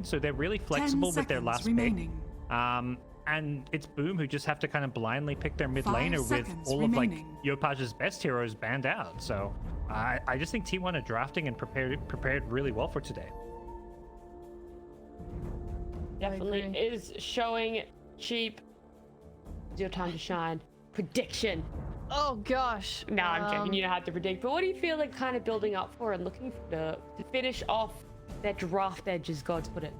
so they're really flexible with their last pick. And it's Boom who just have to kind of blindly pick their mid laner with all of like Yopaj's best heroes banned out. So I just think T1 are drafting and prepared really well for today. Definitely is showing. Cheap. It's your time to shine. Prediction. Oh gosh. No, I'm joking. You know how to predict. But what do you feel like kind of building up for and looking for to finish off that draft edge, as God's put it?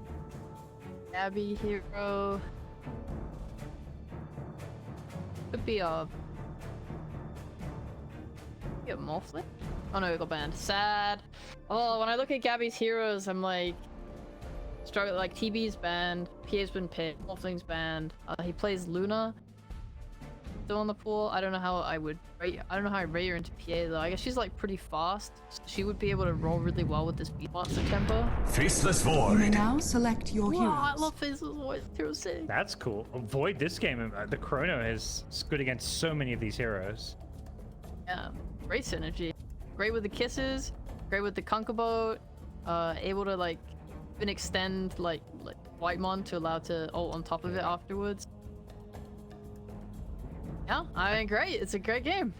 Gabby hero. Could be a Morphling? Oh no, it got banned. Sad. Oh, when I look at Gabby's heroes, I'm like struggle. Like TB's banned, PA's been picked, Morphling's banned. He plays Luna. Still in the pool. I don't know how I would rate. I don't know how I rate her into PA though. I guess she's like pretty fast. So she would be able to roll really well with this beat monster tempo. Faceless Void. You may now select your heroes. I love Faceless Void. Hero 6. That's cool. Void this game, the Chrono is good against so many of these heroes. Yeah, great synergy. Great with the kisses. Great with the Conquerboat. Able to like even extend like Whitemon to allow to ult on top of it afterwards. Yeah, I mean, great. It's a great game.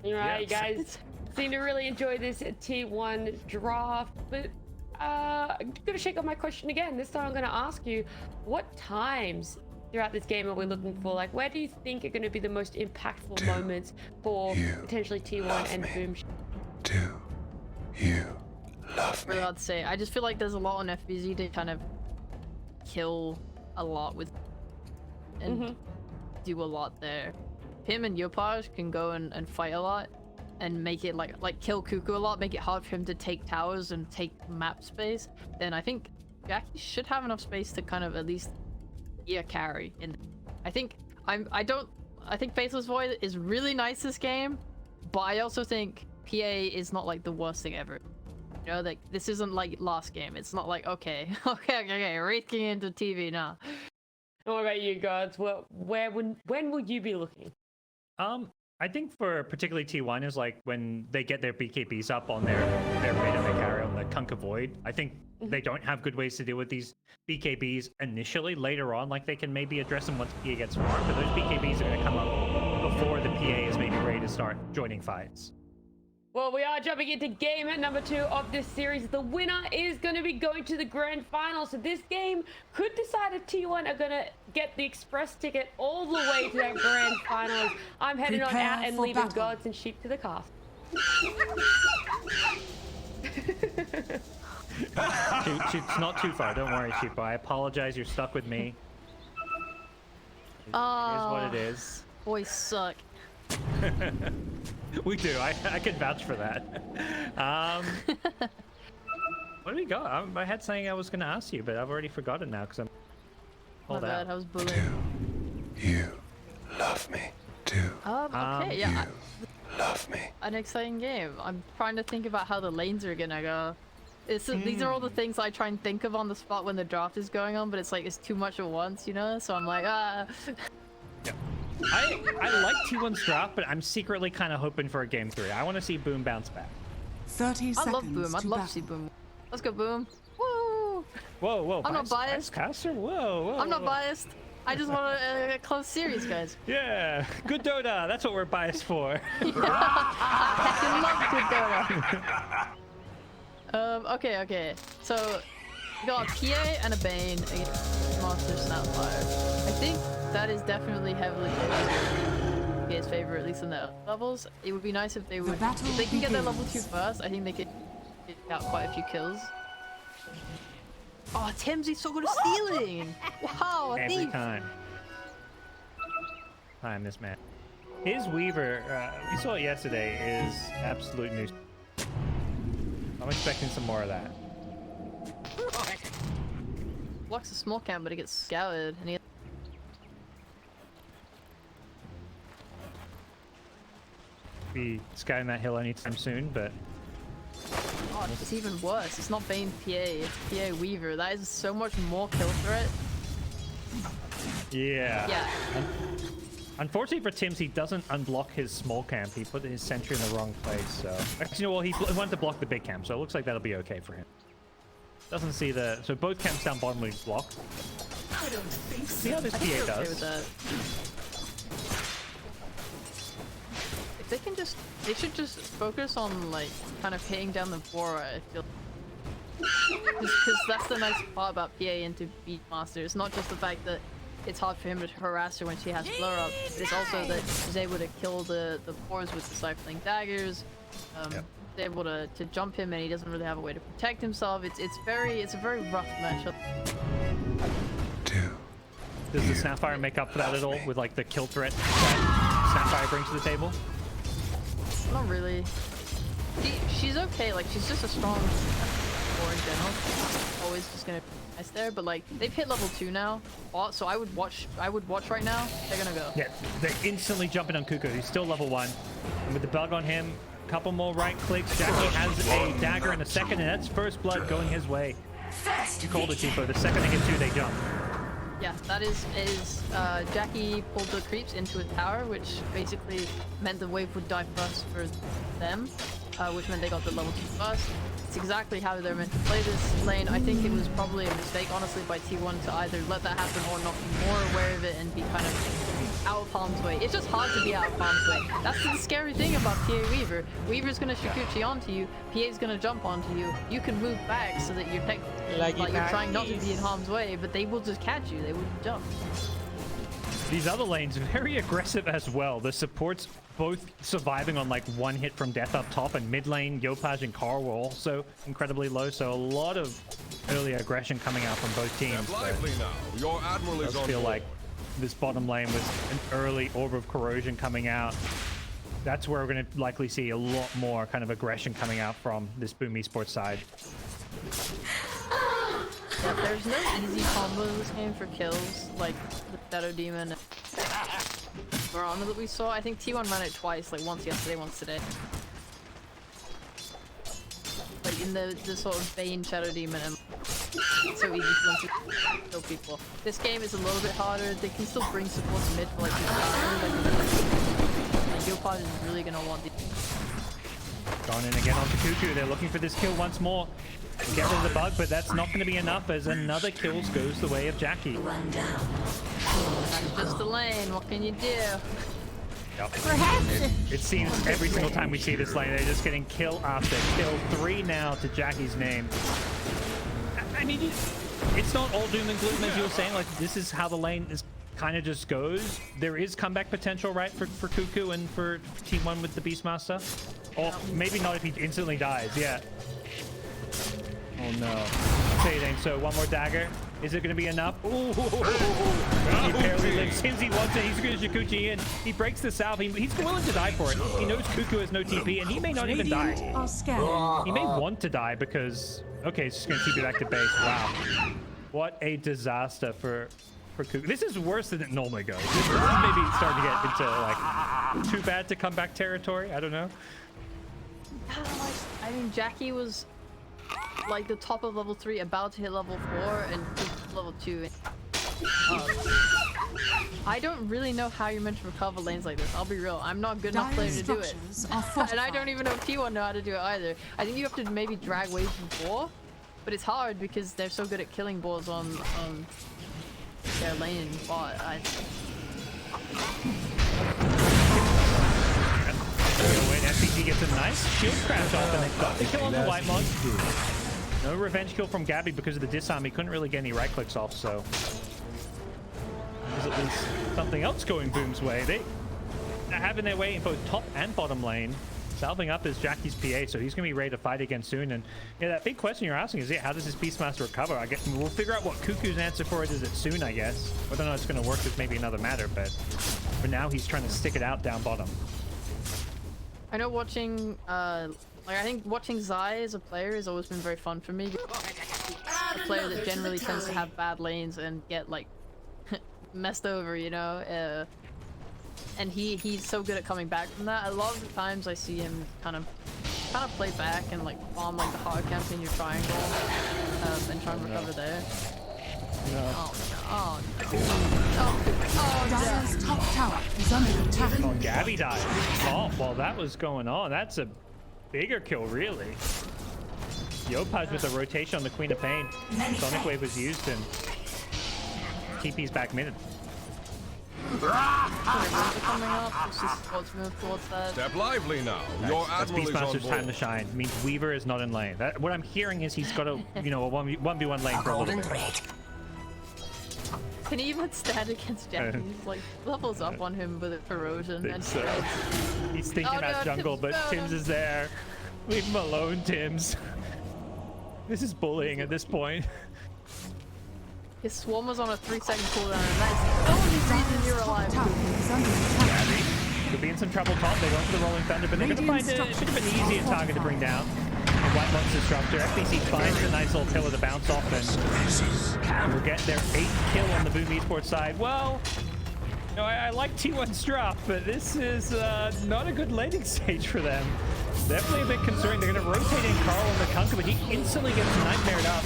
All right, you guys seem to really enjoy this T1 draft, but I'm gonna shake up my question again. This time I'm gonna ask you, what times throughout this game are we looking for? Like, where do you think are gonna be the most impactful moments for potentially T1 and Boom? Do you love me? Really hard to say. I just feel like there's a lot on FBZ to kind of kill a lot with and do a lot there. Him and Yopaj can go and fight a lot and make it like kill Cuckoo a lot, make it hard for him to take towers and take map space. Then I think Jackky should have enough space to kind of at least be a carry. And I think I think Faceless Void is really nice this game, but I also think PA is not like the worst thing ever. You know, like this isn't like last game. It's not like okay, raking into TV now. What about you guys? Well, when will you be looking? I think for particularly T1 is like when they get their BKBs up on their mid and they carry on the Conquer Void. I think they don't have good ways to deal with these BKBs initially. Later on, like they can maybe address them once PA gets farmed, but those BKBs are going to come up before the PA is maybe ready to start joining fights. Well, we are jumping into game number 2 of this series. The winner is going to be going to the grand final. So this game could decide if T1 are going to get the express ticket all the way to that grand final. I'm heading on out and leaving Gods and Sheep to the cast. Sheep's not too far. Don't worry, Sheep. I apologize. You're stuck with me. It is what it is. Boys suck. We do. I can vouch for that. What do we got? I had something I was going to ask you, but I've already forgotten now because I'm. My bad. I was bullying. Do you love me? Okay, yeah. You love me? An exciting game. I'm trying to think about how the lanes are gonna go. These are all the things I try and think of on the spot when the draft is going on, but it's like it's too much at once, you know? So I'm like, Yeah. I like T1's draft, but I'm secretly kind of hoping for a game 3. I want to see Boom bounce back. 30 seconds. I love Boom. I'd love to see Boom. Let's go, Boom. Woo! Whoa. I'm not biased. Caster? Whoa. I'm not biased. I just want a close series, guys. Yeah. Good Dota. That's what we're biased for. I love good Dota. Okay. So, we got a PA and a Bane against Monster Snapfire. I think that is definitely heavily in PA's favor, at least in their levels. It would be nice if they would. If they can get their level 2 first, I think they could get out quite a few kills. Oh, Timsy's so good at stealing! Wow, a Every thief! time, this man. His Weaver, we saw it yesterday, is absolute news. I'm expecting some more of that. Blocks a small camp, but it gets scouted, and he be scouting that hill anytime soon, but oh, it's even worse. It's not Bane PA, it's PA Weaver. That is so much more kill threat. yeah. Unfortunately for Tims, he doesn't unblock his small camp. He put his sentry in the wrong place, so actually, well, he wanted to block the big camp, so it looks like that'll be okay for him. Doesn't see the... So both camps down bottom league block. See how this I think PA we're okay does? with that. If they can just, they should just focus on like kind of hitting down the Bora. I feel because that's the nice part about PA into Beatmaster. It's not just the fact that it's hard for him to harass her when she has blur up, but it's also that he's able to kill the Boras with the siphoning daggers. Yep. He's able to jump him, and he doesn't really have a way to protect himself. It's a very rough matchup. Does the Snapfire make up for that at all with like the kill threat that Snapfire brings to the table? Not really. She's okay. Like she's just a strong core in general. Always just gonna be nice there. But like they've hit level 2 now, so I would watch right now. They're gonna go. Yeah, they're instantly jumping on Cuckoo. He's still level 1, and with the bug on him, a couple more right clicks. Jackky has a dagger in a second, and that's first blood going his way. You called it, Chico. The second they get 2, they jump. Yeah, that is Jackky pulled the creeps into a tower, which basically meant the wave would die first for them, which meant they got the level 2 first. It's exactly how they're meant to play this lane. I think it was probably a mistake, honestly, by T1 to either let that happen or not be more aware of it and be kind of out of harm's way. It's just hard to be out of harm's way. That's the scary thing about PA Weaver. Weaver's gonna Shikuchi onto you, PA's gonna jump onto you. You can move back so that you're like you're trying not to be in harm's way, but they will just catch you. They wouldn't jump. These other lanes very aggressive as well. The supports both surviving on like 1 hit from death up top, and mid lane Yopaj and Carl were also incredibly low. So a lot of early aggression coming out from both teams. Lively now. Your admiral is I on feel board. like this bottom lane was an early orb of corrosion coming out. That's where we're going to likely see a lot more kind of aggression coming out from this Boom Esports side. Yeah, there's no easy combo in this game for kills, like the Shadow Demon and Verona that we saw. I think T1 ran it twice, like once yesterday, once today. Like in the sort of Bane Shadow Demon, and it's so easy for them to kill people. This game is a little bit harder. They can still bring support to mid for like Yopaj is really gonna want the. Going in again onto Cuckoo. They're looking for this kill once more. Get rid of the bug, but that's not going to be enough as another kill goes the way of Jackky. That's just the lane. What can you do? Yep. It seems every single time we see this lane, they're just getting kill after kill. 3 now to Jacky's name. I mean, it's not all doom and gloom as you were saying. Like, this is how the lane is kind of just goes. There is comeback potential, right, for Cuckoo and for T1 with the Beastmaster. Or maybe not if he instantly dies. Yeah. Oh no. Fading. So 1 more dagger. Is it going to be enough? Ooh. He barely lives. Since he wants it, he's going to Shikuchi in. He breaks the salve. He's willing to die for it. He knows Cuckoo has no TP, and he may not even die. Radiant are scanning. He may want to die because... Okay, it's just going to keep you back to base. Wow. What a disaster for Cuckoo. This is worse than it normally goes. This is maybe starting to get into, like, too bad to come back territory. I don't know. I mean, Jackky was like the top of level 3, about to hit level 4, and level 2. I don't really know how you're meant to recover lanes like this. I'll be real. I'm not good enough player to do it. And I don't even know if T1 know how to do it either. I think you have to maybe drag waves before, but it's hard because they're so good at killing balls on their lane and bot. When FPG gets a nice shield crash off, and they got the kill on the White Mod. No revenge kill from Gabby because of the disarm. He couldn't really get any right clicks off, so there's at least something else going Boom's way. They're having their way in both top and bottom lane. Salving up is Jacky's PA, so he's going to be ready to fight again soon. And yeah, that big question you're asking is, yeah, how does this Beastmaster recover? I guess we'll figure out what Cuckoo's answer for it is soon, I guess. Whether or not it's going to work is maybe another matter, but for now, he's trying to stick it out down bottom. I know watching, like I think watching Zai as a player has always been very fun for me. A player that generally tends to have bad lanes and get like messed over, you know. And he's so good at coming back from that. A lot of the times I see him kind of play back and like farm like the hard camp in your triangle, and try and recover there. No. Oh no. Dire's top tower is under attack. Oh, Gabby died. Oh, while that was going on, that's a bigger kill, really. Yopaj with the rotation on the Queen of Pain. Sonic Wave was used and TP's back mid. Coming up. Let's just move towards that. Step lively now. Your That's admiral is on Beastmaster's time to board. shine. It means Weaver is not in lane. What I'm hearing is he's got a, you know, a 1v1 lane for a little bit. Can he even stand against Jackky? He's like levels up on him with corrosion and So, he's thinking Oh, about no, jungle, Tim's but down. Tim's is there. Leave him alone, Tim's. This is bullying at this point. his swarm was on a 3-second cooldown, and that's the only reason you're alive. Tower is under attack. Could be in some trouble, Tom. They go for the Rolling Thunder, but they're going to find a bit of an easier target to bring down. The White Monster Disruptor. FBC finds a nice little pillar to bounce off and will get their 8th kill on the Boom Esports side. Well, you know, I like T1's drop, but this is not a good landing stage for them. Definitely a bit concerning. They're going to rotate in Carl on the Kunka, but he instantly gets nightmared up.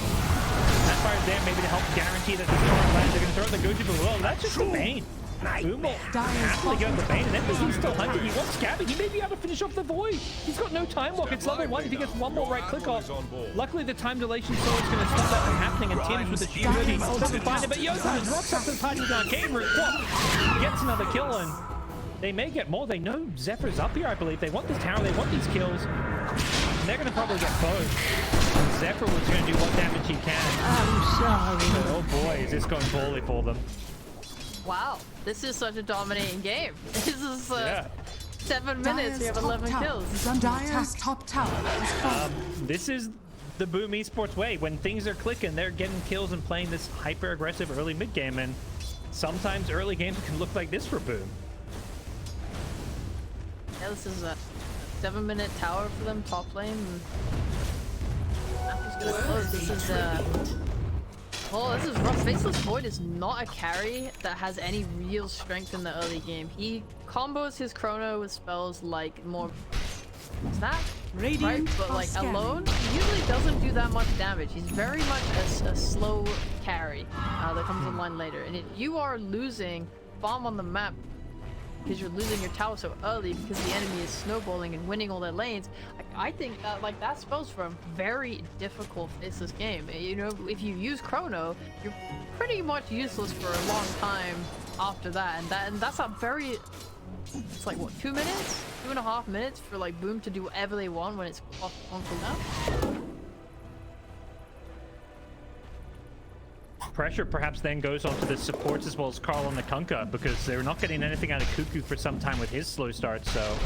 That fire's there maybe to help guarantee that the storm lands. They're going to throw the Goji, but well, that's just the Bane. Boom will happily go with the Bane, and FBC's still hunting. He wants Scabby. He may be able to finish off the Void. He's got no time walk. It's level 1. If he gets one more right click off. Luckily, the time dilation sword is going to stop that from happening, and Tim's with the shield ready. Doesn't find it, but Yosa just rocks up to the party's arcade route. Gets another kill, and they may get more. They know Zephyr's up here, I believe. They want this tower. They want these kills. And they're going to probably get both. Zephyr was going to do what damage he can. I'm sorry. Oh boy, is this going poorly for them. Wow, this is such a dominating game. This is Yeah. 7 minutes. We have 11 kills. Dyer's top tower is falling. This is the Boom Esports way. When things are clicking, they're getting kills and playing this hyper-aggressive early mid game, and sometimes early games can look like this for Boom. Yeah, this is a 7-minute tower for them, top lane. Apple's gonna close. This is well, this is rough. Faceless Void is not a carry that has any real strength in the early game. He combos his chrono with spells like more snap, right? But like alone, he usually doesn't do that much damage. He's very much a slow carry that comes online later. And if you are losing farm on the map because you're losing your tower so early because the enemy is snowballing and winning all their lanes, I think that like that spells for a very difficult faceless game. You know, if you use chrono, you're pretty much useless for a long time after that, and that's a very, it's like what, 2 minutes, 2.5 minutes for like Boom to do whatever they want when it's off on cooldown. Pressure perhaps then goes onto the supports as well as Carl and the Kunkka, because they're not getting anything out of Cuckoo for some time with his slow start, so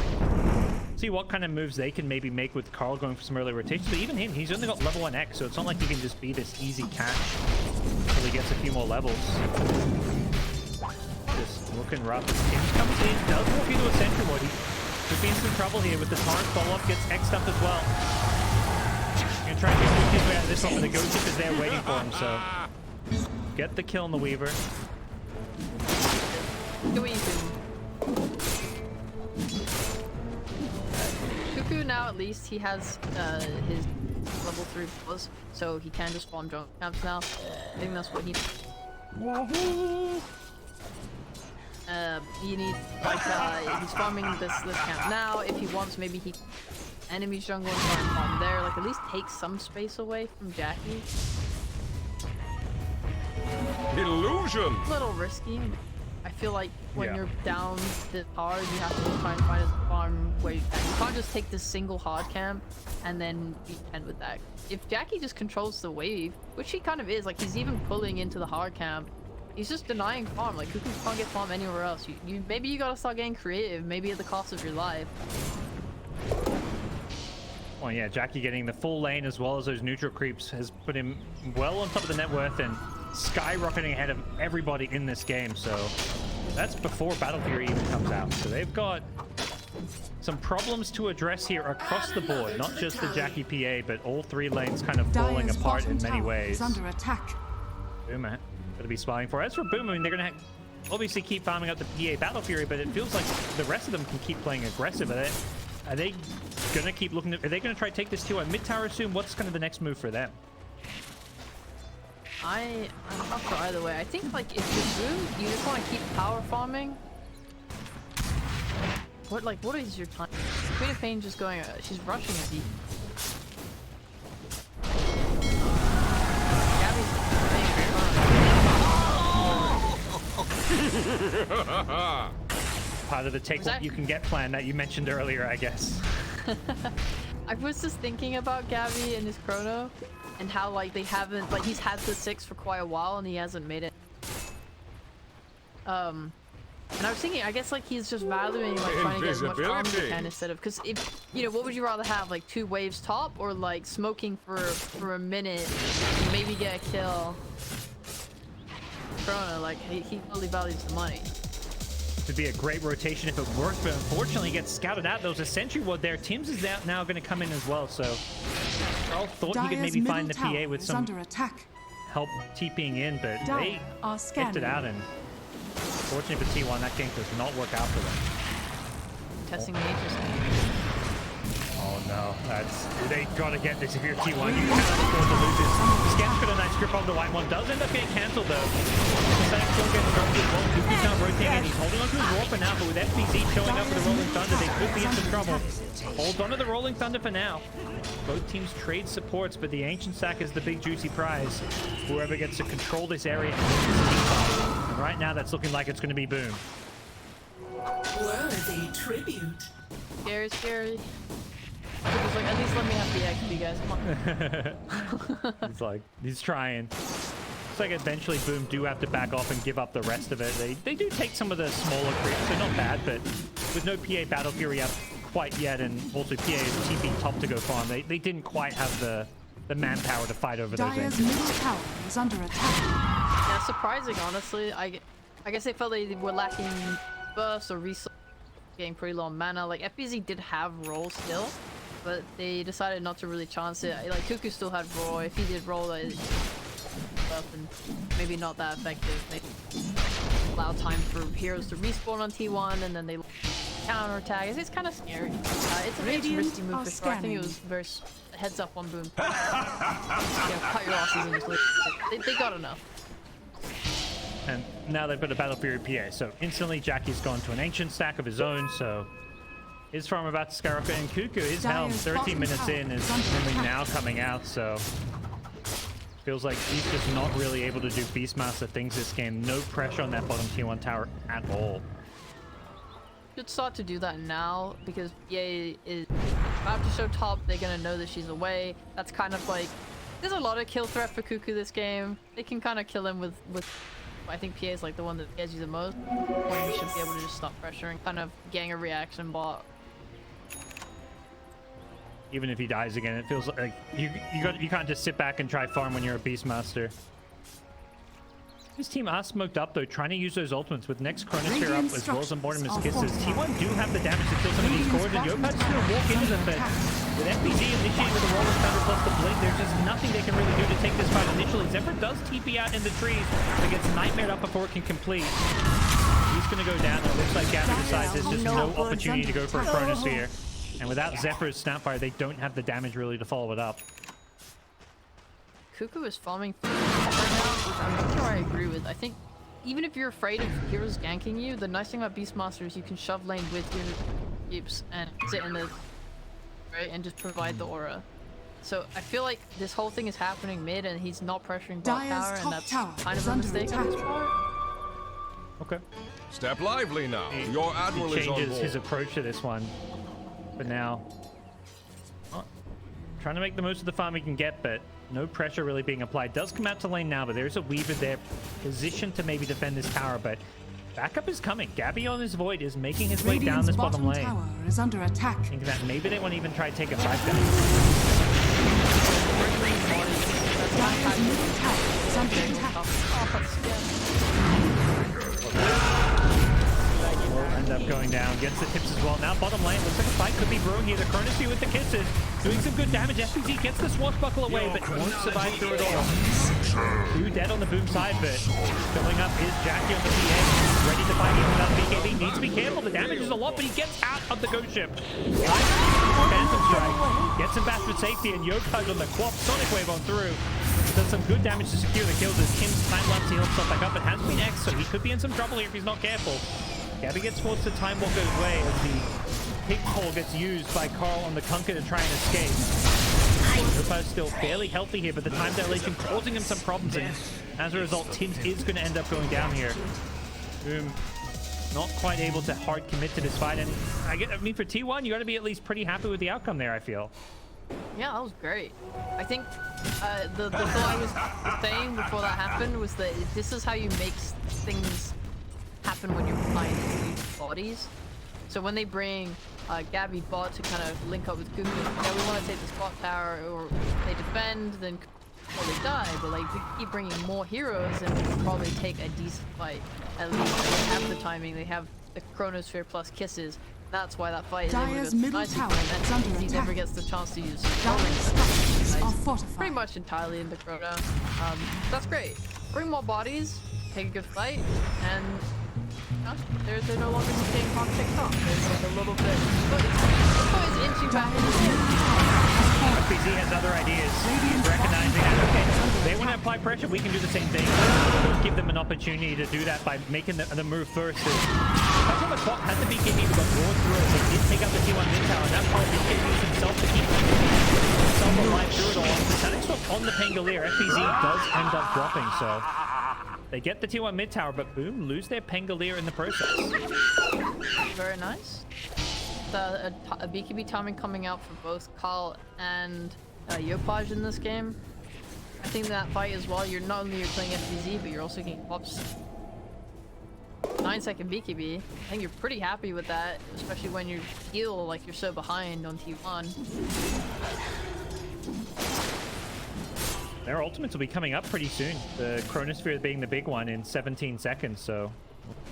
see what kind of moves they can maybe make with Carl going for some early rotations. But even him, he's only got level 1 X, so it's not like he can just be this easy catch until he gets a few more levels. Just looking rough. Tim comes in, does walk into a sentry ward. He could be in some trouble here with the torrent follow-up, gets X'd up as well. Gonna try and get his way out of this one, but the Ghost Ship is there waiting for him, so get the kill on the Weaver. Cuckoo now at least he has his level 3 plus, so he can just farm junk camps now. I think that's what he needs. He needs like he's farming this camp now. If he wants, maybe he enemy jungle and try and farm there. Like at least take some space away from Jackky. Illusion! A little risky. I feel like when Yeah. you're down this hard, you have to try and find a farm where you can't just take this single hard camp and then be content with that. If Jackky just controls the wave, which he kind of is, like he's even pulling into the hard camp, he's just denying farm. Like Cuckoo can't get farm anywhere else. Maybe you gotta start getting creative, maybe at the cost of your life. Well, yeah, Jackky getting the full lane as well as those neutral creeps has put him well on top of the net worth and skyrocketing ahead of everybody in this game. So that's before Battle Fury even comes out. So they've got some problems to address here across the board, not just the Jackky PA, but all 3 lanes kind of falling Dyer's apart in bottom many tower ways. is under attack. Boomer gonna be smiling for. As for Boomer, I mean, they're gonna obviously keep farming up the PA Battle Fury, but it feels like the rest of them can keep playing aggressive. Are they gonna keep looking at, are they gonna try to take this to a mid tower soon? What's kind of the next move for them? I'm not sure either way. I think like if you're Boom, you just want to keep power farming. What is your time? Queen of Pain just going, she's rushing a deep. Part of the take what you can get plan that you mentioned earlier, I guess. I was just thinking about Gabby and his chrono, and how like they haven't like he's had the 6 for quite a while and he hasn't made it. And I was thinking, I guess like he's just valuing like trying to get as much armor as he can instead of, because if you know, what would you rather have, like 2 waves top or like smoking for a minute and maybe get a kill? Chrono, like he totally values the money. Would be a great rotation if it worked, but unfortunately he gets scouted out. There was a sentry ward there. Tim's is now going to come in as well, so Carl thought he could maybe find the PA with some help TPing in, but they kept it out, and fortunately for T1, that gank does not work out for them. Testing the interesting. Oh no, they gotta get this if you're T1. You cannot afford to lose this. Scam's got a nice grip on the white one. Does end up getting cancelled though. Static still getting dropped as well. Kuku's now rotating. He's holding on to his Warper now, but with FBZ showing up with the Rolling Thunder, they could be in some trouble. Hold on to the Rolling Thunder for now. Both teams trade supports, but the Ancient Sack is the big juicy prize. Whoever gets to control this area and right now that's looking like it's going to be Boom. Worthy tribute. Scary. He's like, at least let me have the XP, guys. Come on. He's like, he's trying. Looks like eventually Boom do have to back off and give up the rest of it. They do take some of the smaller creeps. They're not bad, but with no PA Battle Fury up quite yet, and also PA is TP top to go farm, they didn't quite have the manpower to fight over those Dire's things. middle tower is under attack. Yeah, surprising, honestly. I guess they felt they were lacking burst or resource, getting pretty low on mana. Like, FBZ did have roll still, but they decided not to really chance it. Like, Cuckoo still had roll. If he did roll, it up and maybe not that effective. Maybe allow time for heroes to respawn on T1 and then they counter attack. It's kind of scary. It's a very risky move for sure. I think it was very heads up on Boom. Cut your losses and just leave. They got enough. And now they've got a Battle Fury PA, so instantly Jacky's gone to an Ancient Stack of his own, so his farm about to skyrocket, and Cuckoo, his helm 13 minutes in is only now coming out, so feels like he's just not really able to do Beastmaster things this game. No pressure on that bottom T1 tower at all. Should start to do that now because PA is about to show top. They're gonna know that she's away. That's kind of like, there's a lot of kill threat for Cuckoo this game. They can kind of kill him with I think PA is like the one that scares you the most. Or you should be able to just stop pressuring, kind of gang a reaction bot. Even if he dies again, it feels like you can't just sit back and try farm when you're a Beastmaster. This team are smoked up though, trying to use those ultimates with next Chronosphere up as well as on board his kisses. T1 do have the damage to kill some of these cores, and Yopat's gonna walk into them, but with FBZ initiating with the Rolling Thunder plus the Blink, there's just nothing they can really do to take this fight initially. Zephyr does TP out in the trees, but gets nightmared up before it can complete. He's gonna go down, and it looks like Gabby decides there's just no opportunity to go for a Chronosphere. And without Zephyr's Snapfire, they don't have the damage really to follow it up. Cuckoo is farming right now, which I'm not sure I agree with. I think even if you're afraid of heroes ganking you, the nice thing about Beastmaster is you can shove lane with your keeps and sit in the right and just provide the aura. So I feel like this whole thing is happening mid and he's not pressuring bot tower, and that's kind of a mistake on his part. Okay. Step lively now. Your admiral He is on changes board. his approach to this one. But now, trying to make the most of the farm he can get, but no pressure really being applied. Does come out to lane now, but there's a Weaver there positioned to maybe defend this tower, but backup is coming. Gabby on his Void is making his way down this bottom lane. Tower is under attack. Thinking that maybe they want to even try to take a 5 down. Dire's middle tower is under attack. Will end up going down, gets the tips as well. Now bottom lane, looks like a fight could be brewing here. The Chronosphere with the kisses, doing some good damage. FBZ gets the swashbuckle away, but won't survive through it all. 2 dead on the Boom side, but filling up is Jackky on the PA. Ready to fight even another BKB. Needs to be careful. The damage is a lot, but he gets out of the ghost ship. Phantom Strike gets him back for safety, and Yopug on the Quap Sonic Wave on through. Does some good damage to secure the kills as Tim's time lapse heals himself back up, but has been X, so he could be in some trouble here if he's not careful. Gabby gets forced to time walk his way as the pig hole gets used by Carl on the Kunker to try and escape. Yopug's still fairly healthy here, but the time dilation causing him some problems, and as a result, Tim's is going to end up going down here. Boom. Not quite able to hard commit to this fight. And I mean, for T1, you got to be at least pretty happy with the outcome there, I feel. Yeah, that was great. I think the thought I was saying before that happened was that this is how you make things happen when you're playing these bodies. So when they bring Gabby bot to kind of link up with Gumi, yeah, we want to take this bot tower, or they defend, then they die. But like, we keep bringing more heroes, and we can probably take a decent fight. At least they have the timing, they have the Chronosphere plus kisses. That's why that fight is able to go nicely, and then he never gets the chance to use pretty much entirely in the Chrono. That's great. Bring more bodies, take a good fight, and they're no longer just getting hot picked off. There's like a little bit, but it's always inching back in the FPZ has other ideas. He's recognizing that, okay, they want to apply pressure, we can do the same thing. We'll give them an opportunity to do that by making the move first. Touch on the clock, had the BKB but got roared through it. They did take out the T1 mid tower, and that part BKB himself to keep himself alive through it all. The Static Stop on the Pangolier, FPZ does end up dropping, so they get the T1 mid tower, but boom, lose their Pangolier in the process. Very nice. A BKB timing coming out for both Carl and Yopaj in this game. I think that fight as well, you're not only playing FPZ, but you're also getting pops. 9-second BKB. I think you're pretty happy with that, especially when you feel like you're so behind on T1. Their ultimates will be coming up pretty soon. The Chronosphere being the big one in 17 seconds, so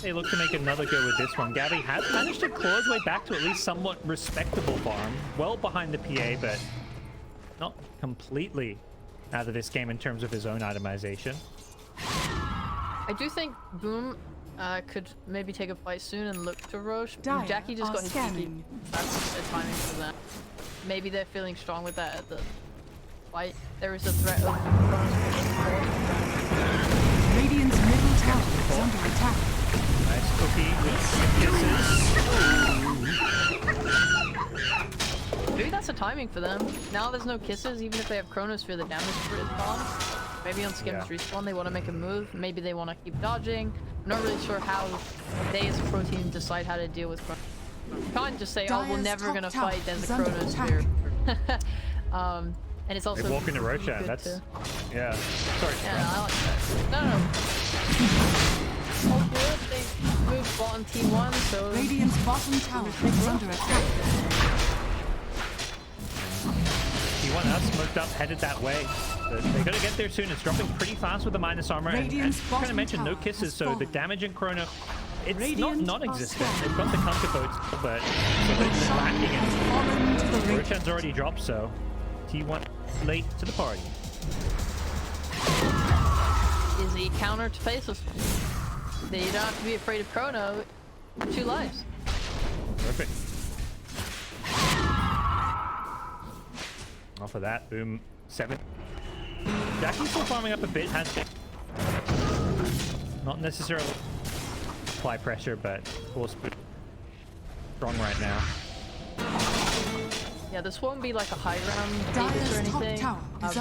they look to make another go with this one. Gabby has managed to claw his way back to at least somewhat respectable farm. Well behind the PA, but not completely out of this game in terms of his own itemization. I do think Boom could maybe take a fight soon and look to Roche. Jackky just got his BKB. That's a timing for them. Maybe they're feeling strong with that at the fight. There is a threat of Radiant's middle tower is under attack. Nice cookie with kisses. Maybe that's a timing for them. Now there's no kisses, even if they have Chronosphere, the damage for it is gone. Maybe on Skim's respawn they want to make a move. Maybe they want to keep dodging. I'm not really sure how they as a pro team decide how to deal with Chronosphere. You can't just say, oh, we're never going to fight, there's a Chronosphere. And it's also they walk into Roshan, that's... Yeah. Sorry. Yeah, I like that. No. All good, they moved bottom T1, so... Radiant's bottom tower is under attack. T1 has smoked up, headed that way. They're gonna get there soon. It's dropping pretty fast with the minus armor. And kind of mentioned no kisses, so the damage in Chrono, it's not non-existent. They've got the counter boats, but it's lacking it. Roshan's already dropped, so T1 late to the party. Easy counter to Faceless. You don't have to be afraid of Chrono. 2 lives. Perfect. Off of that, boom, 7. Jackie's still farming up a bit, has been. Not necessarily apply pressure, but of course strong right now. Yeah, this won't be like a high ground Davis or anything.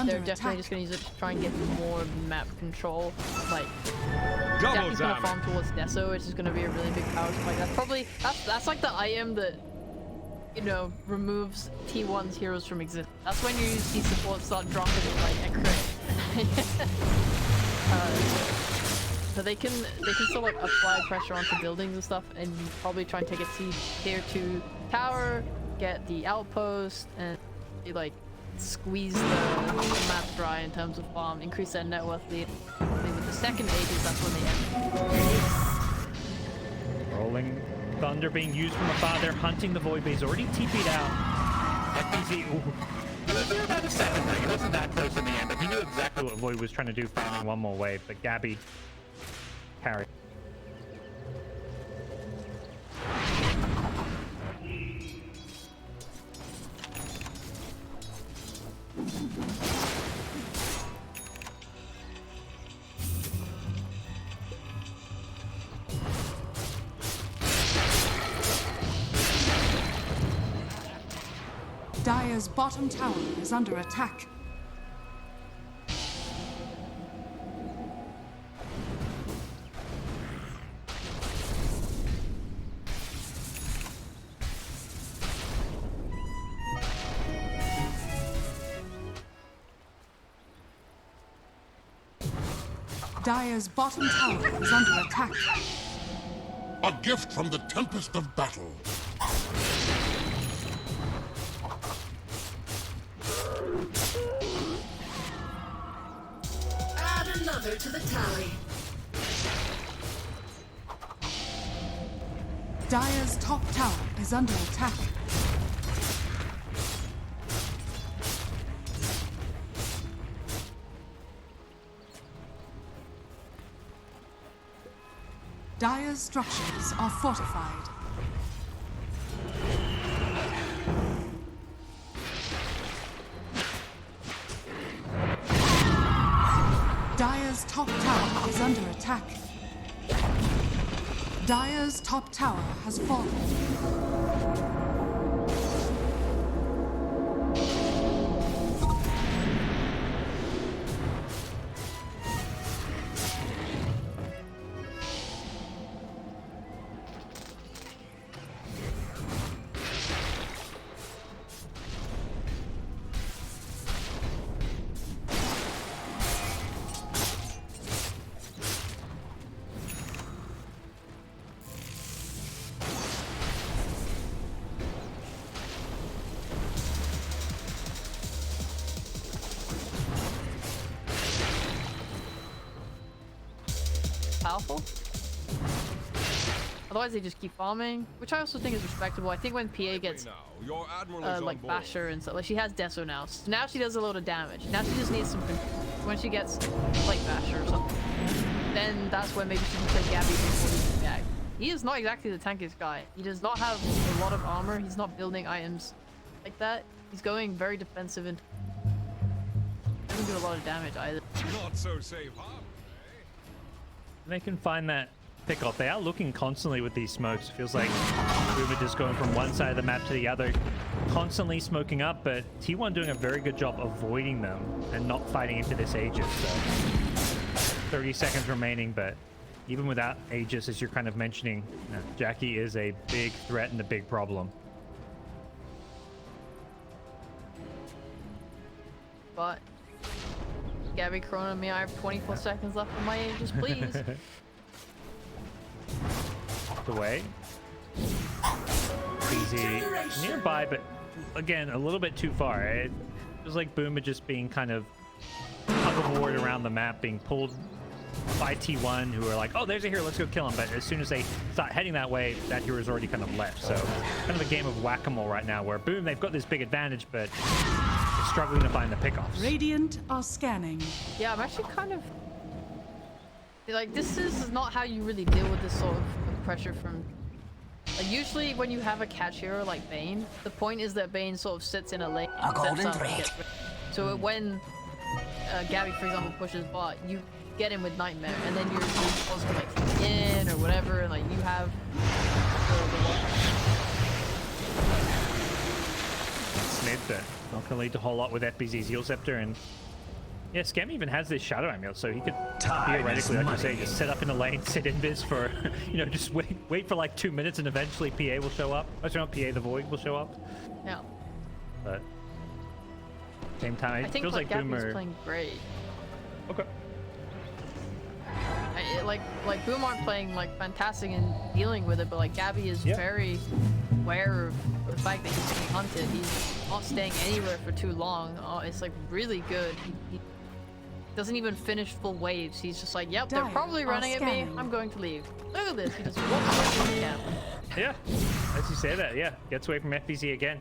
They're definitely just gonna use it to try and get more map control. Like Jackie's gonna farm towards Deso, which is gonna be a really big power spike. That's probably that's like the item that, you know, removes T1's heroes from existence. That's when you see support start dropping like a crit. So they can still like apply pressure onto buildings and stuff, and probably try and take a tier 2 tower, get the outpost, and like squeeze the map dry in terms of farm, increase their net worth lead. With the second Aegis, that's when they end. Rolling Thunder being used from afar. They're hunting the Void Base. Already TP'd out. FPZ. It was about a 7 thing. It wasn't that close in the end, but He knew exactly what Void was trying to do, farming one more wave, but Gabby carried. Dire's bottom tower is under attack. Dire's bottom tower is under attack. A gift from the tempest of battle. Add another to the tally. Dire's top tower is under attack. Dire's structures are fortified. Dire's top tower is under attack. Dire's top tower has fallen. Powerful. Otherwise, they just keep farming, which I also think is respectable. I think when PA gets Your admiral is on like board. Basher and stuff, like she has Deso now. So now she does a lot of damage. Now she just needs some. When she gets like Basher or something, then that's when maybe she can play Gabby before he can gag. He is not exactly the tankiest guy. He does not have a lot of armor. He's not building items like that. He's going very defensive and doesn't do a lot of damage either. Not so safe harbor, They can find that pick off. They are looking constantly with these smokes. Feels like we were just going from one side of the map to the other, constantly smoking up, but T1 doing a very good job avoiding them and not fighting into this Aegis. So 30 seconds remaining, but even without Aegis, as you're kind of mentioning, Jackky is a big threat and a big problem. But Gabby Corona me, I have 24 seconds left on my Aegis, please. Away. Easy nearby, but again, a little bit too far. It was like Boomer just being kind of hoverboard around the map, being pulled by T1, who are like, oh, there's a hero, let's go kill him. But as soon as they start heading that way, that hero's already kind of left. So kind of a game of whack-a-mole right now, where boom, they've got this big advantage, but it's struggling to find the pickoffs. Radiant are scanning. Yeah, I'm actually kind of like, this is not how you really deal with this sort of pressure from. Like, usually when you have a catch hero like Bane, the point is that Bane sort of sits in a lane. A golden sets up and thread. gets rid- So when Gabby, for example, pushes bot, you get in with Nightmare, and then you're supposed to like kick in or whatever, and like you have Smith, but not going to lead to a whole lot with FBZ's Heal Scepter. And yeah, Scam even has this Shadow Amulet, so he could theoretically, like you say, just set up in a lane, sit in this for, you know, just wait for like 2 minutes, and eventually PA will show up. Oh, sorry, not PA, the Void will show up. Yeah. But same time, I it think feels like Gabby's Boomer. playing great. Okay. Like Boom aren't playing like fantastic and dealing with it, but like Gabby is Yeah. very aware of the fact that he's being hunted. He's not staying anywhere for too long. Oh, it's like really good. He doesn't even finish full waves. He's just like, yep, they're Dire probably are running at me. scanning. I'm going to leave. Look at this. He just walks away from the camp. Yeah, as you say that, yeah, gets away from FBZ again.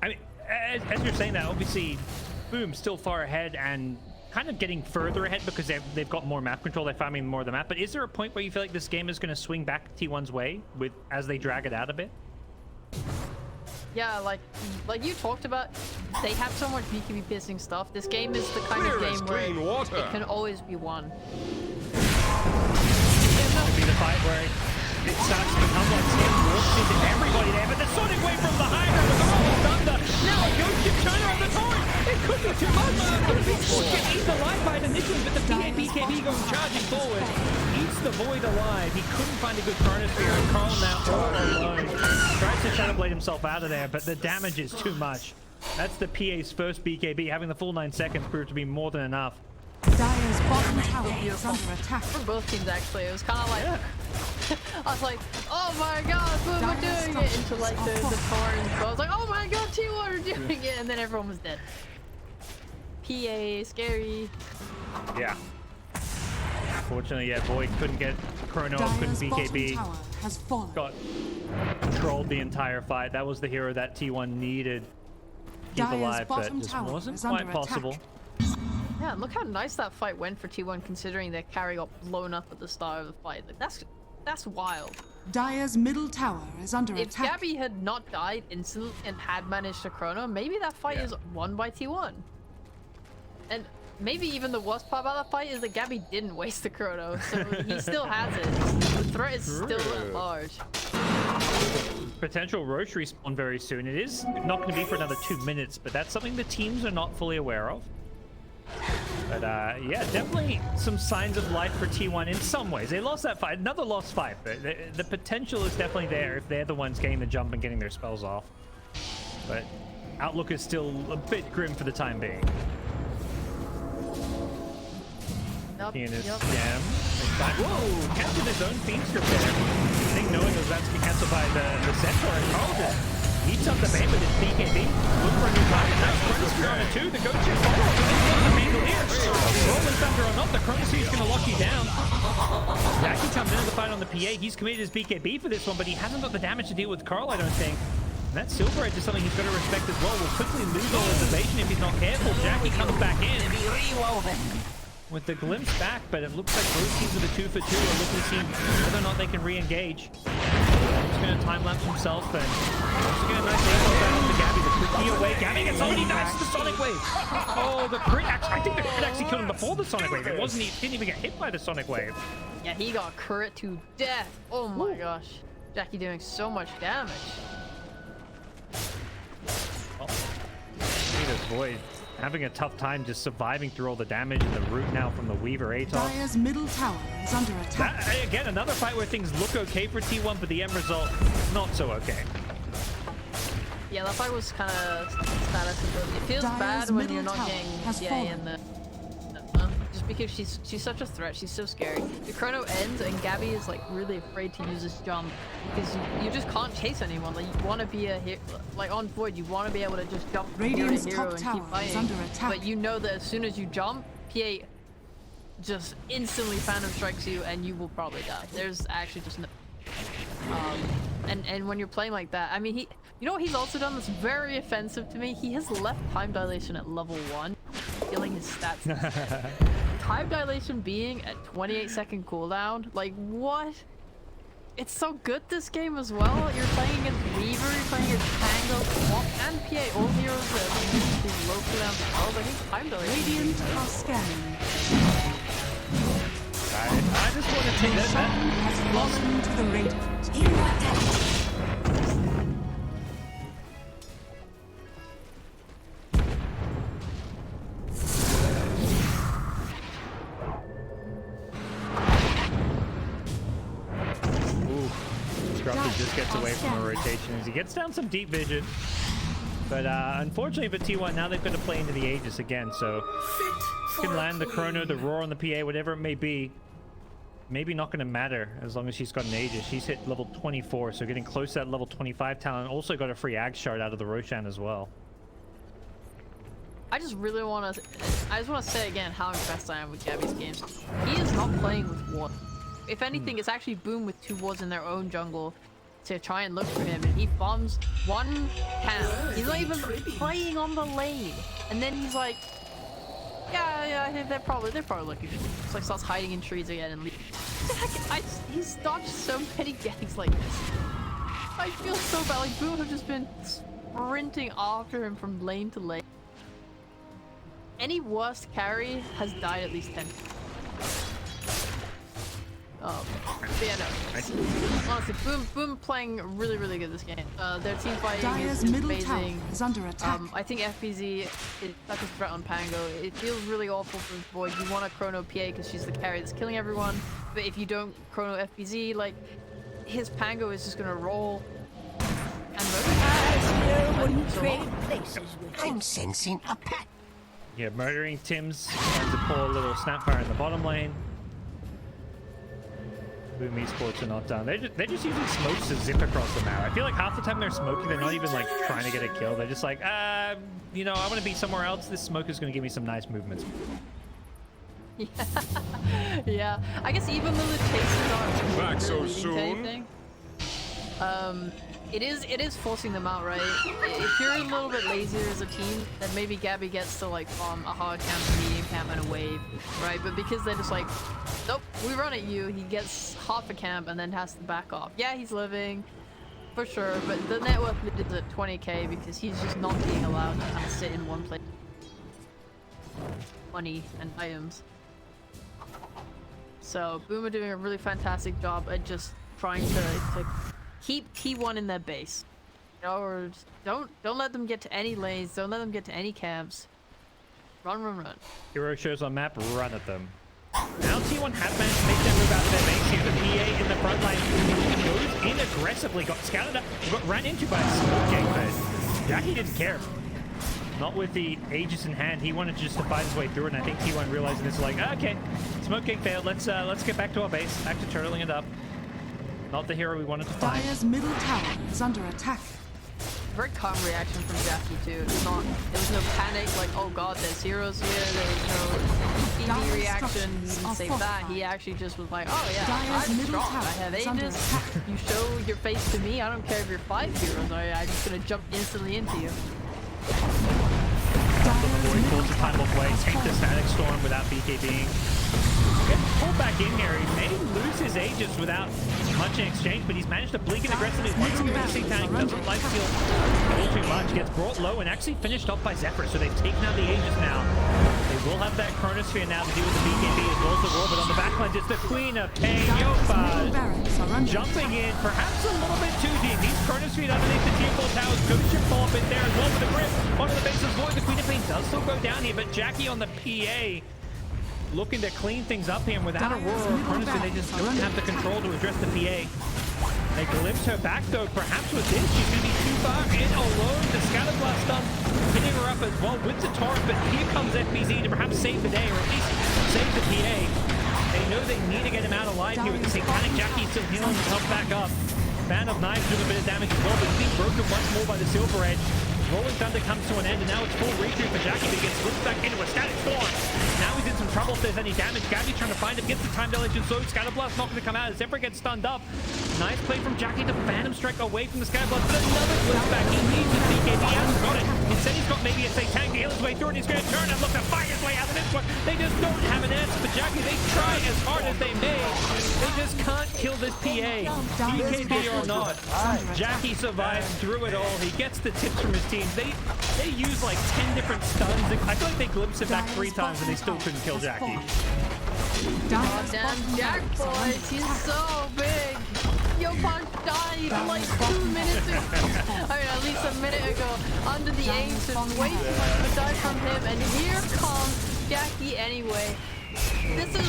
I mean, as you're saying that, obviously, Boom still far ahead and kind of getting further ahead because they've got more map control. They're farming more of the map. But is there a point where you feel like this game is going to swing back T1's way with as they drag it out a bit? Yeah, like you talked about, they have so much BKB piercing stuff. This game is the kind of Clear as game where clean water. it can always be won. Could be the fight where it starts to become like Scam walks into everybody there, but the Sonic Wave from behind her with the roll of thunder. Now it goes to China on the torrent. It could be too much. Eats alive by the initially, but the PA BKB goes charging forward. Eats the Void alive. He couldn't find a good chronosphere, and Carl now all alone. Tries to Shadow Blade himself out of there, but the damage is too much. That's the PA's first BKB. Having the full 9 seconds proved to be more than enough. Dire's bottom tower is under attack. For both teams, actually, it was kind of like I was like, oh my god, Boom are doing it into like the torrent. So I was like, oh my god, T1 are doing it, and then everyone was dead. PA, scary. Yeah. Unfortunately, yeah, Void couldn't get Chrono, couldn't BKB. Has fallen. Got controlled the entire fight. That was the hero that T1 needed to keep alive, but just wasn't quite possible. Yeah, look how nice that fight went for T1, considering their carry got blown up at the start of the fight. Like, that's wild. Dire's middle tower is under If attack. Gabby had not died instantly and had managed to Chrono, maybe that fight is won by T1. And maybe even the worst part about that fight is that Gabby didn't waste the Chrono, so he still has it. The threat is still at large. Potential Roche respawn very soon. It is not going to be for another 2 minutes, but that's something the teams are not fully aware of. But yeah, definitely some signs of life for T1 in some ways. They lost that fight, another lost fight, but the potential is definitely there if they're the ones getting the jump and getting their spells off. But outlook is still a bit grim for the time being. Pianist Jam. Whoa! Canceled his own Fiend script there. I think knowing that that's been cancelled by the Centaur, and Carl just heats up the bait with his BKB. Look for a new target. Nice Chronosphere on it too. The go-to follow-up. And then the Mandolier. Rolling Thunder or not, the Chronosphere is going to lock you down. Jackky comes into the fight on the PA. He's committed his BKB for this one, but he hasn't got the damage to deal with Carl, I don't think. And that Silver Edge is something he's got to respect as well. Will quickly lose all his evasion if he's not careful. Jackky comes back in with the glimpse back, but it looks like both teams with a 2 for 2 are looking to see whether or not they can re-engage. He's going to time-lapse himself, and he's going to nice aim down onto Gabby. The quick key away. Gabby gets already nice the Sonic Wave. Oh, the crit. I think the crit actually killed him before the Sonic Wave. It wasn't. He didn't even get hit by the Sonic Wave. Yeah, he got crit to death. Oh my gosh. Jackky doing so much damage. Oh. Peter's Void having a tough time just surviving through all the damage and the root now from the Weaver Atos. Dire's middle tower is under attack. Again, another fight where things look okay for T1, but the end result, not so okay. Yeah, that fight was kind of status. It feels bad when you're not getting GA in the... just because she's such a threat, she's so scary. The Chrono ends and Gabby is like really afraid to use this jump because you just can't chase anyone. Like you want to be a hero, like on Void, you want to be able to just jump from hero to hero and keep fighting. But you know that as soon as you jump, PA just instantly Phantom strikes you and you will probably die. There's actually just no... And when you're playing like that, I mean, you know what he's also done that's very offensive to me? He has left time dilation at level 1, killing his stats. Time dilation being at 28-second cooldown, like what? It's so good this game as well. You're playing against Weaver, you're playing against Tango, Swamp, and PA, all heroes that use these low cooldown spells. I think time dilation. Radiant are scanning. I just want to take that. Has blossomed to the radiant. Grumpy just gets away from a rotation as he gets down some deep vision. But unfortunately for T1, now they've got to play into the Aegis again, so can land the Chrono, the Roar on the PA, whatever it may be. Maybe not going to matter as long as she's got an Aegis. She's hit level 24, so getting close to that level 25 talent. Also got a free Ag shard out of the Roshan as well. I just really want to... I just want to say again how impressed I am with Gabby's games. He is not playing with ward. If anything, it's actually Boom with 2 wards in their own jungle to try and look for him, and he farms 1 camp. He's not even playing on the lane, and then he's like, yeah, they're probably looking for him. It's like starts hiding in trees again and leaves. He's dodged so many ganks like this. I feel so bad. Like Boom have just been sprinting after him from lane to lane. Any worst carry has died at least 10 times. Yeah, no. Honestly, Boom playing really, really good this game. Their team fighting is amazing. Is under attack. I think FBZ is such a threat on Pango. It feels really awful for Void. You want a Chrono PA because she's the carry that's killing everyone. But if you don't Chrono FBZ, like, his Pango is just gonna roll. And places with I'm sensing a pack. Yeah, murdering Tim's and the poor little Snapfire in the bottom lane. Boom Esports are not done. They're just using smokes to zip across the map. I feel like half the time they're smoking, they're not even like trying to get a kill. They're just like, you know, I want to be somewhere else. This smoke is going to give me some nice movements. Yeah. Yeah. I guess even though the chases aren't Back so really leading to soon? anything, it is forcing them out, right? If you're a little bit lazier as a team, then maybe Gabby gets to like farm a hard camp, a medium camp, and a wave, right? But because they're just like, nope, we run at you, he gets half a camp and then has to back off. Yeah, he's living, for sure, but the net worth is at 20k because he's just not being allowed to kind of sit in one place. Money and items. So Boom are doing a really fantastic job at just trying to keep T1 in their base. You know, or just don't let them get to any lanes, don't let them get to any camps. Run, run, run. Hero shows on map, run at them. Now T1 have managed to make their move out of their base here. The PA in the front line goes in aggressively, got scouted up, got ran into by a smoking, but Jackky didn't care. Not with the Aegis in hand. He wanted just to fight his way through it, and I think T1 realizing it's like, okay, smoke king failed. Let's get back to our base, back to turtling it up. Not the hero we wanted to find. Dire's middle tower is under attack. Very calm reaction from Jackky too. It's not, there was no panic like, oh god, there's heroes here, there's no TV reaction, he didn't say that. He actually just was like, oh yeah, I'm strong, I have Aegis, you show your face to me, I don't care if you're 5 heroes, I'm just gonna jump instantly into you. Void pulls the time away, take the Static Storm without BKBing. Gets pulled back in here. He may lose his Aegis without much in exchange, but he's managed to blink it aggressively. Once again, the Satanic doesn't like steal all too much. Gets brought low and actually finished off by Zephyr, so they've taken out the Aegis now. They will have that Chronosphere now to deal with the BKB as well as the Roar, but on the backline, it's the Queen of Pain, Yofa, jumping in perhaps a little bit too deep. He's Chronosphere underneath the tier 4 towers. Ghost should fall up in there as well with the grip onto the base of Void. The Queen of Pain does still go down here, but Jackky on the PA looking to clean things up here, and without Aurora or Chronosphere, they just don't have the control to address the PA. They glimpse her back though, perhaps with this, she's going to be too far in alone. The Scatterblast stun hitting her up as well with the torrent, but here comes FBZ to perhaps save the day, or at least save the PA. They know they need to get him out alive here with the Satanic. Jackky still healing himself back up. Fan of Knives doing a bit of damage as well, but he's being broken once more by the Silver Edge. Rolling Thunder comes to an end, and now it's full retreat for Jackky, but he gets slipped back into a Static Storm. Now he's in some trouble if there's any damage. Gabby trying to find him, gets the time dilation, so Scatterblast not going to come out as Zephyr gets stunned up. Nice play from Jackky to Phantom Strike away from the Scatterblast, but another flip back. He needs his BKB, he hasn't got it. Instead he's got maybe a Satanic to heal his way through, and he's going to turn and look to fight his way out of this one. They just don't have an answer for Jackky. They try as hard as they may. They just can't kill this PA. BKB or not. Jackky survives through it all. He gets the tips from his team. They use like 10 different stuns. I feel like they glimpsed it back 3 times and they still couldn't kill Jackky. Oh, damn Jack boys, he's so big. Yo Punch died like 2 minutes ago. I mean, at least a minute ago. Under the Aegis, way too much to die from him, and here comes Jackky anyway. This is, I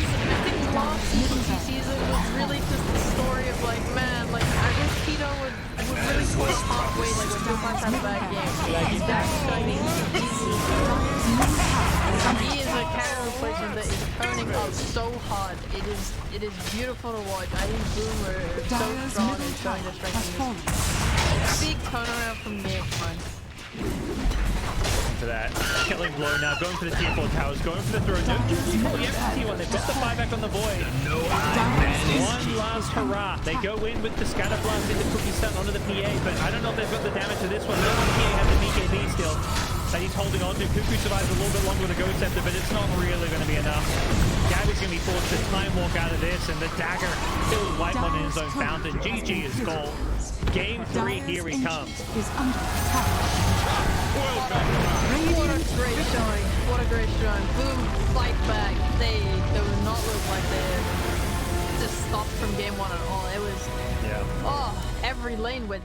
think, last season was really just the story of like, man, like I wish Tito would really pull halfway, like when Yo Punch had a bad game. Like Jackky's going to he is a character replacement that is turning up so hard. It is beautiful to watch. I think Boomer is so strong and showing their strength. Big turnaround from Game 1. To that killing blow now, going for the tier 4 towers, going for the throw. No QG for the T1. They've got the 5 back on the Void. One last hurrah. They go in with the Scatterblast into Cookie Stun onto the PA, but I don't know if they've got the damage to this one. No one PA has the BKB still that he's holding on to. Cuckoo survives a little bit longer with the Ghost Scepter, but it's not really going to be enough. Gabby's going to be forced to time walk out of this, and the dagger still wipe on in his own fountain. GG is goal. Game 3, here he comes. What a great showing. What a great showing. Boom, fight back. They do not look like they just stopped from game 1 at all. It was, every lane with